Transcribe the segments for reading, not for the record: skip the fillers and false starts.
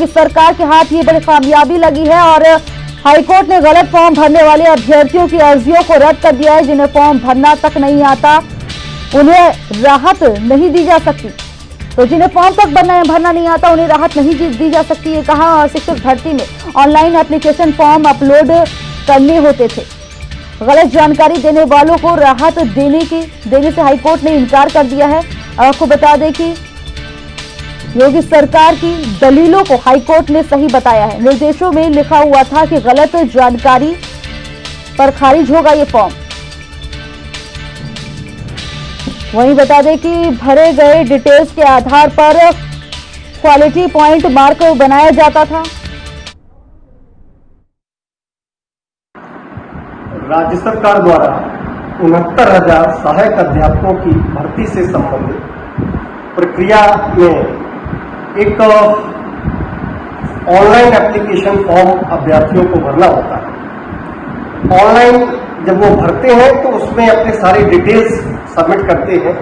सरकार के हाथ ये बड़ी कामयाबी लगी है और हाईकोर्ट ने गलत फॉर्म भरने वाले अभ्यर्थियों की अर्जियों को रद्द कर दिया है। जिन्हें फॉर्म भरना तक नहीं आता उन्हें राहत नहीं दी जा सकती। तो जिन्हें फॉर्म तक भरना नहीं आता उन्हें राहत नहीं दी जा सकती। ये कहा शिक्षक भर्ती में ऑनलाइन एप्लीकेशन फॉर्म अपलोड करने होते थे। गलत जानकारी देने वालों को राहत देने से हाईकोर्ट ने इनकार कर दिया है। आपको बता दें कि योगी सरकार की दलीलों को हाईकोर्ट ने सही बताया है। निर्देशों में लिखा हुआ था कि गलत जानकारी पर खारिज होगा ये फॉर्म। वहीं बता दें कि भरे गए डिटेल्स के आधार पर क्वालिटी पॉइंट मार्क बनाया जाता था। राज्य सरकार द्वारा 69,000 सहायक अध्यापकों की भर्ती से संबंधित प्रक्रिया में एक ऑनलाइन एप्लीकेशन फॉर्म अभ्यर्थियों को भरना होता है। ऑनलाइन जब वो भरते हैं तो उसमें अपने सारे डिटेल्स सबमिट करते हैं।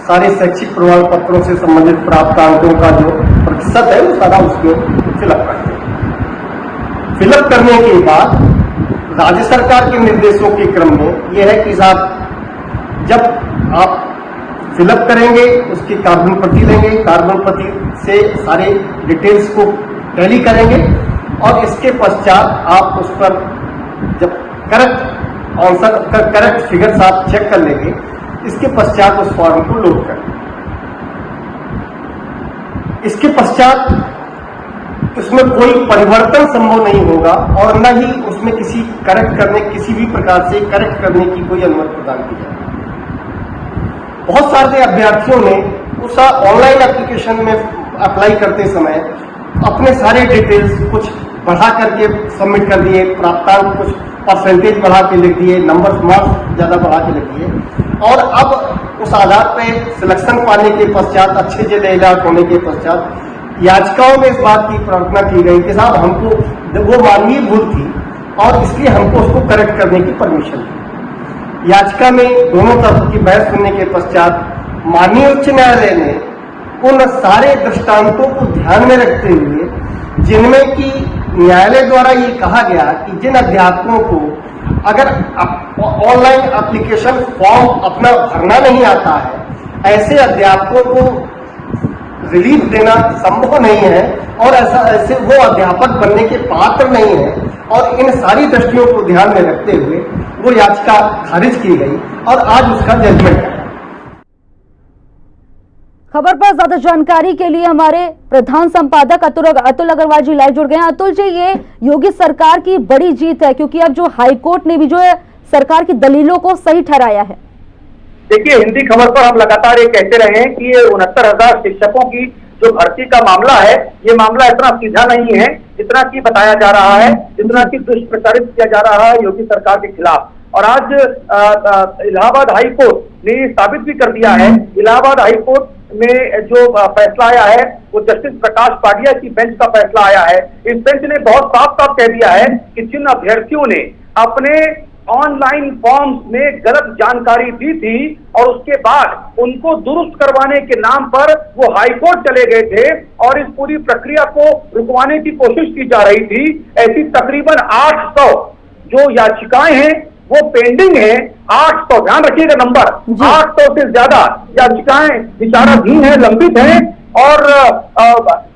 सारे शैक्षिक प्रमाण पत्रों से संबंधित प्राप्त अंकों का जो प्रतिशत है वो सारा उसमें फिलअप करते हैं। फिलअप करने के बाद राज्य सरकार के निर्देशों के क्रम में यह है कि साहब जब आप फिलअप करेंगे उसकी कार्बन प्रति लेंगे, कार्बन प्रति से सारे डिटेल्स को टैली करेंगे और इसके पश्चात आप उस पर जब करेक्ट आंसर करेक्ट फिगर्स आप चेक कर लेंगे, इसके पश्चात उस फॉर्म को लोड करें। इसके पश्चात उसमें कोई परिवर्तन संभव नहीं होगा और न ही उसमें किसी भी प्रकार से करेक्ट करने की कोई अनुमति प्रदान की जाएगी। बहुत सारे अभ्यर्थियों ने उस ऑनलाइन एप्लीकेशन में अप्लाई करते समय अपने सारे डिटेल्स कुछ बढ़ा करके सबमिट कर दिए, प्राप्तांक कुछ परसेंटेज बढ़ा के लिख दिए, नंबर मार्क्स ज्यादा बढ़ा के लिख दिए और अब उस आधार पर सिलेक्शन पाने के पश्चात अच्छे से रिजल्ट होने के पश्चात याचिकाओं में इस बात की प्रार्थना की गई कि साहब हमको वो मानवीय भूल थी और इसलिए हमको उसको करेक्ट करने की परमिशन दी। याचिका में दोनों तरफ की बहस सुनने के पश्चात माननीय उच्च न्यायालय ने उन सारे दृष्टांतों को ध्यान में रखते हुए जिनमें कि न्यायालय द्वारा ये कहा गया कि जिन अध्यापकों को अगर ऑनलाइन एप्लीकेशन फॉर्म अपना भरना नहीं आता है ऐसे अध्यापकों को रिलीफ देना संभव नहीं है और ऐसे वो अध्यापक बनने के पात्र नहीं है और इन सारी दृष्टियों को ध्यान में रखते हुए वो याचिका खारिज की गई और आज उसका जजमेंट है। खबर पर ज्यादा जानकारी के लिए हमारे प्रधान संपादक अतुल अग्रवाल जी लाइव जुड़ गए हैं। अतुल जी, ये योगी सरकार की बड़ी जीत है क्योंकि अब जो हाईकोर्ट ने भी जो है सरकार की दलीलों को सही ठहराया है। देखिए, हिंदी खबर पर हम लगातार ये कहते रहे हैं कि ये 69,000 शिक्षकों की जो भर्ती का मामला है, ये मामला इतना सीधा नहीं है जितना कि बताया जा रहा है, जितना कि दुष्प्रचारित किया जा रहा है योगी सरकार के खिलाफ। और आज इलाहाबाद हाई कोर्ट ने साबित भी कर दिया है। इलाहाबाद हाई कोर्ट में जो फैसला आया है वो जस्टिस प्रकाश पाडिया की बेंच का फैसला आया है। इस बेंच ने बहुत साफ साफ कह दिया है कि जिन अभ्यर्थियों ने अपने ऑनलाइन फॉर्म्स में गलत जानकारी दी थी और उसके बाद उनको दुरुस्त करवाने के नाम पर वो हाईकोर्ट चले गए थे और इस पूरी प्रक्रिया को रुकवाने की कोशिश की जा रही थी, ऐसी तकरीबन 800 जो याचिकाएं हैं वो पेंडिंग है। 800, ध्यान रखिएगा नंबर, 800 से ज्यादा याचिकाएं विचाराधीन है, लंबित हैं और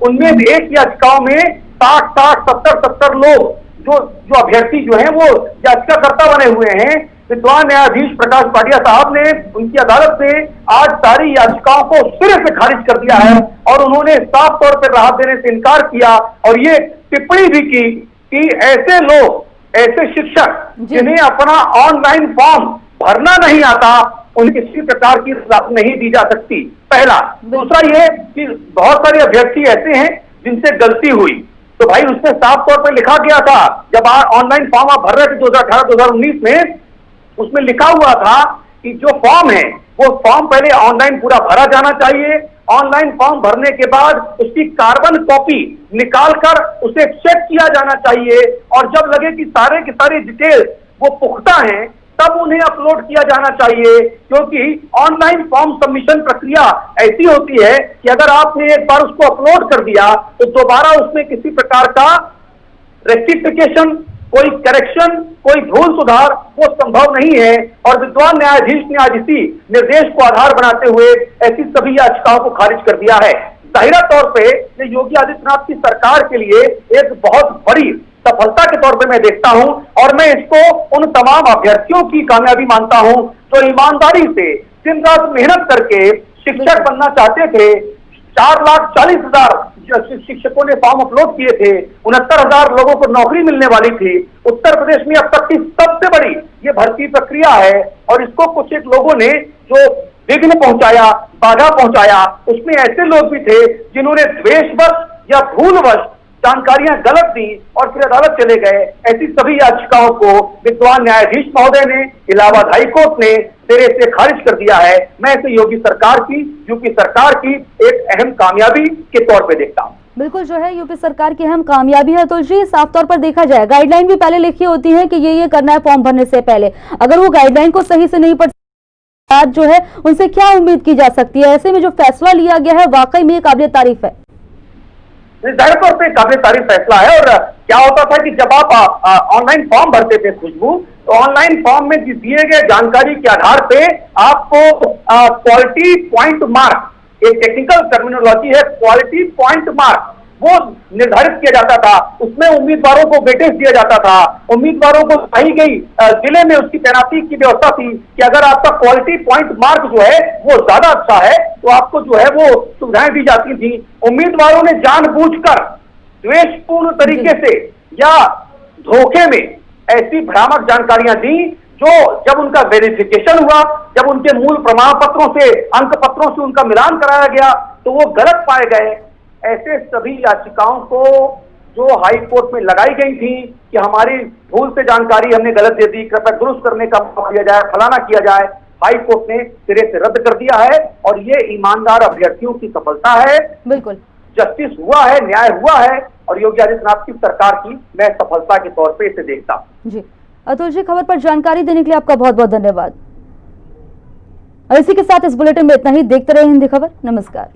उनमें एक याचिकाओं में 60, 70 लोग जो अभ्यर्थी जो हैं वो याचिकाकर्ता बने हुए हैं। विद्वान न्यायाधीश प्रकाश पाडिया साहब ने उनकी अदालत ने आज सारी याचिकाओं को सिरे से खारिज कर दिया है और उन्होंने साफ तौर पर राहत देने से इनकार किया और ये टिप्पणी भी की कि ऐसे लोग, ऐसे शिक्षक जिन्हें अपना ऑनलाइन फॉर्म भरना नहीं आता उन्हें किसी प्रकार की राहत नहीं दी जा सकती, पहला। दूसरा ये कि बहुत सारे अभ्यर्थी ऐसे हैं जिनसे गलती हुई, तो भाई उसमें साफ तौर पर लिखा गया था जब ऑनलाइन फॉर्म आप भर रहे थे 2018-2019 में, उसमें लिखा हुआ था कि जो फॉर्म है वो फॉर्म पहले ऑनलाइन पूरा भरा जाना चाहिए। ऑनलाइन फॉर्म भरने के बाद उसकी कार्बन कॉपी निकालकर उसे चेक किया जाना चाहिए और जब लगे कि सारे के सारे डिटेल्स वो पुख्ता हैं तब उन्हें अपलोड किया जाना चाहिए, क्योंकि ऑनलाइन फॉर्म सबमिशन प्रक्रिया ऐसी होती है कि अगर आपने एक बार उसको अपलोड कर दिया तो दोबारा उसमें किसी प्रकार का रेक्टिफिकेशन, कोई करेक्शन, कोई भूल सुधार वो संभव नहीं है। और विद्वान न्यायाधीश ने आज इसी निर्देश को आधार बनाते हुए ऐसी सभी याचिकाओं को खारिज कर दिया है। जाहिरा तौर पे ये योगी आदित्यनाथ की सरकार के लिए एक बहुत बड़ी सफलता के तौर पे मैं देखता हूं, और मैं इसको उन तमाम अभ्यर्थियों की कामयाबी मानता हूं जो ईमानदारी से दिन रात मेहनत करके शिक्षक बनना चाहते थे। 4,40,000 शिक्षकों ने फॉर्म अपलोड किए थे, 69,000 लोगों को नौकरी मिलने वाली थी। उत्तर प्रदेश में अब तक की सबसे बड़ी ये भर्ती प्रक्रिया है, और इसको कुछ एक लोगों ने जो विघ्न पहुंचाया, बाधा पहुंचाया, उसमें ऐसे लोग भी थे जिन्होंने द्वेषवश या भूलवश जानकारियां गलत दी और फिर अदालत चले गए। ऐसी सभी याचिकाओं को विद्वान न्यायाधीश महोदय ने, इलाहाबाद हाईकोर्ट ने सिरे से खारिज कर दिया है। मैं इसे योगी सरकार की, यूपी सरकार की एक अहम कामयाबी के तौर पे देखता हूँ। बिल्कुल, जो है यूपी सरकार की अहम कामयाबी है। तो जी, साफ तौर पर देखा जाए, गाइडलाइन भी पहले लिखी होती है कि ये करना है फॉर्म भरने से पहले। अगर वो गाइडलाइन को सही से नहीं पढ़ जो है उनसे क्या उम्मीद की जा सकती है? ऐसे में जो फैसला लिया गया है वाकई में काबिल तारीफ है। जाहिर तौर पर काबिल तारीफ फैसला है। और क्या होता था कि जब आप ऑनलाइन फॉर्म भरते थे खुशबू, तो ऑनलाइन फॉर्म में दिए गए जानकारी के आधार पे आपको क्वालिटी पॉइंट मार्क, एक टेक्निकल टर्मिनोलॉजी है, क्वालिटी पॉइंट मार्क, वो निर्धारित किया जाता था। उसमें उम्मीदवारों को वेटेज दिया जाता था, उम्मीदवारों को कही गई जिले में उसकी तैनाती की व्यवस्था थी कि अगर आपका क्वालिटी पॉइंट मार्क जो है वो ज्यादा अच्छा है तो आपको जो है वो सुविधाएं दी जाती थी। उम्मीदवारों ने जानबूझकर द्वेषपूर्ण तरीके से या धोखे में ऐसी भ्रामक जानकारियां दी, जो जब उनका वेरिफिकेशन हुआ, जब उनके मूल प्रमाण पत्रों से, अंक पत्रों से उनका मिलान कराया गया तो वो गलत पाए गए। ऐसे सभी याचिकाओं को जो हाई कोर्ट में लगाई गई थी कि हमारी भूल से जानकारी हमने गलत दे दी, कृपया दुरुस्त करने का मौका दिया जाए, फलाना किया जाए, हाई कोर्ट ने सिरे से रद्द कर दिया है। और ये ईमानदार अभ्यर्थियों की सफलता है। बिल्कुल, जस्टिस हुआ है, न्याय हुआ है, और योगी आदित्यनाथ की सरकार की मैं सफलता के तौर पे इसे देखता हूं। जी अतुल जी, खबर पर जानकारी देने के लिए आपका बहुत बहुत धन्यवाद। और इसी के साथ इस बुलेटिन में इतना ही। देखते रहे हिंदी खबर। नमस्कार।